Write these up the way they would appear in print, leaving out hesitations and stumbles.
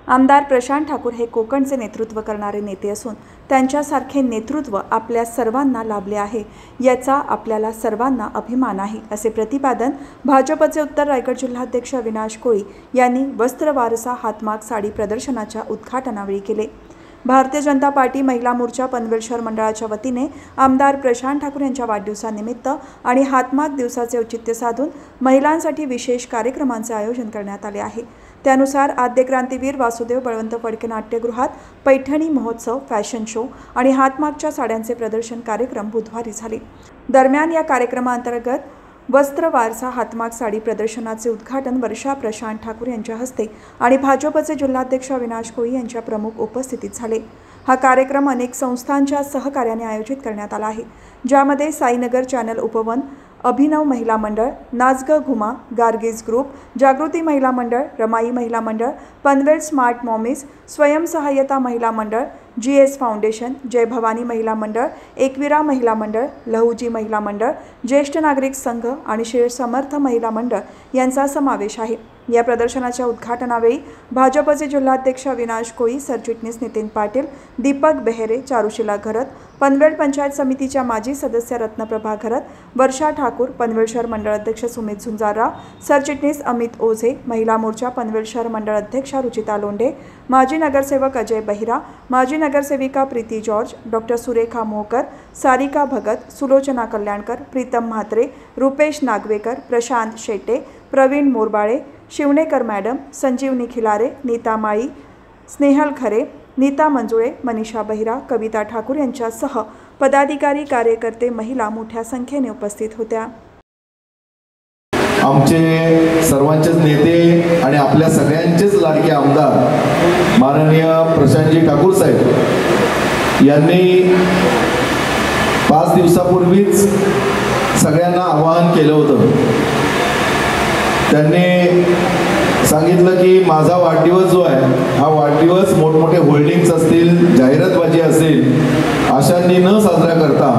आमदार प्रशांत ठाकूर हे कोकणचे नेतृत्व करणारे नेते असून त्यांच्यासारखे नेतृत्व आपल्या सर्वांना लाभले आहे, याचा आपल्याला सर्वांना अभिमान आहे, असे प्रतिपादन भाजपचे उत्तर रायगड जिल्हाध्यक्ष अविनाश कोळी यांनी वस्त्र वारसा हातमाग साडी प्रदर्शनाच्या उद्घाटनावेळी केले। भारतीय जनता पार्टी महिला मोर्चा पनवेल शहर मंडळाच्या वतीने आमदार प्रशांत ठाकूर यांच्या वाढदिवसानिमित्त आणि हातमाग दिवसाचे औचित्य साधून महिलांसाठी विशेष कार्यक्रमांचे आयोजन करण्यात आले आहे। त्यानुसार आद्य क्रांतीवीर वासुदेव बळवंत फडके नाट्यगृहात पैठणी महोत्सव, फॅशन शो आणि हातमागच्या साड्यांचे प्रदर्शन कार्यक्रम बुधवारी झाले। दरम्यान या कार्यक्रमांतर्गत वस्त्र वारसा हातमाग साडी प्रदर्शनाचे उद्घाटन वर्षा प्रशांत ठाकूर यांच्या हस्ते आणि भाजपचे जिल्हाध्यक्ष अविनाश कोळी यांच्या प्रमुख उपस्थितीत झाले। हा कार्यक्रम अनेक संस्थांच्या सहकार्याने आयोजित करण्यात आला आहे, ज्यामध्ये साईनगर चॅनल उपवन, अभिनव महिला मंडळ, नाच ग घुमा, गार्गीज ग्रुप, जागृती महिला मंडळ, रमाई महिला मंडळ, पनवेल स्मार्ट मॉमीज, स्वयंसहाय्यता महिला मंडळ, GS फाउंडेशन, जय भवानी महिला मंडळ, एकविरा महिला मंडळ, लहुजी महिला मंडळ, ज्येष्ठ नागरिक संघ आणि श्री समर्थ महिला मंडळ यांचा समावेश आहे। या प्रदर्शनाच्या उद्घाटनावेळी भाजपचे जिल्हाध्यक्ष अविनाश कोळी, सरचिटणीस नितीन पाटील, दीपक बेहेरे, चारुशिला घरत, पनवेल पंचायत समितीच्या माजी सदस्य रत्नप्रभा घरत, वर्षा ठाकूर, पनवेल शहर मंडळ अध्यक्ष सुमित झुंजारराव, सरचिटणीस अमित ओझे, महिला मोर्चा पनवेल शहर मंडळ अध्यक्षा रुचिता लोंढे, माजी नगरसेवक अजय बहिरा, माजी नगरसेविका Preeti George, doctor Surekha Mohkar, Sarika Bhagat, Sulochana Kalyankar, Pritam Mhatre, Rupesh Nagvekar, Prashant Shete, Praveen Morbale, Shivnekar madam, Sanjeevani Khilare, Neeta Mali, Snehal Khare, Neeta Manjule, Manisha बहिरा, कविता ठाकूर यांच्यासह पदाधिकारी, कार्यकर्ते, महिला मोठ्या संख्येने उपस्थित होत्या। आमचे सर्वांचेच नेते आणि आपल्या सगळ्यांचेच लाडके आमदार माननीय प्रशांतजी ठाकूर साहेब यांनी 5 दिवसापूर्वीच सगळ्यांना आवाहन केलं होतं। त्यांनी सांगितलं की माझा वाढदिवस जो आहे हा वाढदिवस मोठमोठे होल्डिंग्स असतील, जाहिरातबाजी असेल अशांनी न साजरा करता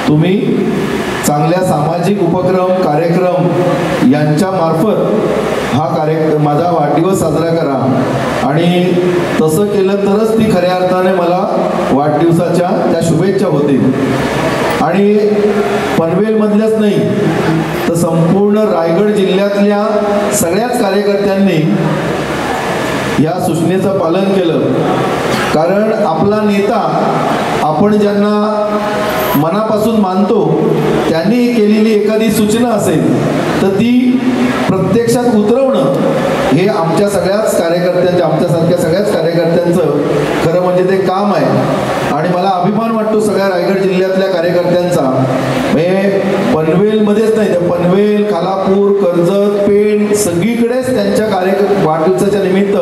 तुम्ही चांगल्या सामाजिक उपक्रम, कार्यक्रम यांच्या मार्फत हा माझा वाढदिवस साजरा करा आणि तसं केलं तरच ती खऱ्या अर्थाने मला वाढदिवसाच्या त्या शुभेच्छा होतील। आणि पनवेलमधल्याच नाही तर संपूर्ण रायगड जिल्ह्यातल्या सगळ्याच कार्यकर्त्यांनी या सूचनेचं पालन केलं, कारण आपला नेता आपण ज्यांना मनापासून मानतो त्यांनी केलेली एखादी सूचना असेल तर ती प्रत्यक्षात उतरवणं हे आमच्या सगळ्याच कार्यकर्त्यांचं, आमच्यासारख्या सगळ्याच कार्यकर्त्यांचं खरं म्हणजे ते काम आहे। आणि मला अभिमान वाटतो सगळ्या रायगड जिल्ह्यातल्या कार्यकर्त्यांचा। म्हणजे पनवेलमध्येच नाही तर पनवेल, खालापूर, कर्जत, पेण सगळीकडेच त्यांच्या वाढदिवसाच्या निमित्त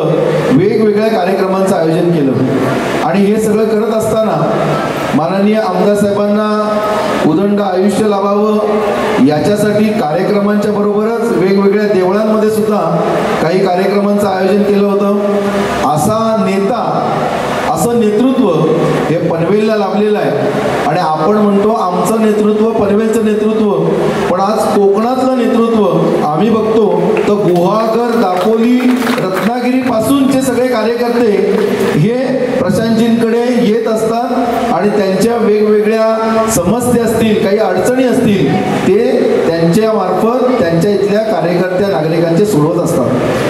वेगवेगळ्या कार्यक्रमांचं आयोजन केलं। आणि हे सगळं करत असताना माननीय आमदार साहेबांना उदंड आयुष्य लाभावं याच्यासाठी कार्यक्रमांच्या बरोबरच वेगवेगळ्या देवळांमध्ये सुद्धा काही कार्यक्रमांचं आयोजन केलं होतं। असा नेता, असं नेतृत्व हे पनवेलला लाभलेलं आहे। आणि आपण म्हणतो आमचं नेतृत्व, पनवेलचं नेतृत्व, पण आज कोकणातलं नेतृत्व आम्ही बघतो तर गुहागर, दापोली, रत्नागिरीपासूनचे सगळे कार्यकर्ते हे प्रशांतजींकडे येत असतात आणि त्यांच्या वेगवेगळ्या समस्या असतील, काही अडचणी असतील ते त्यांच्या मार्फत त्यांच्या इथल्या कार्यकर्त्या नागरिकांचे सोडवत असतात।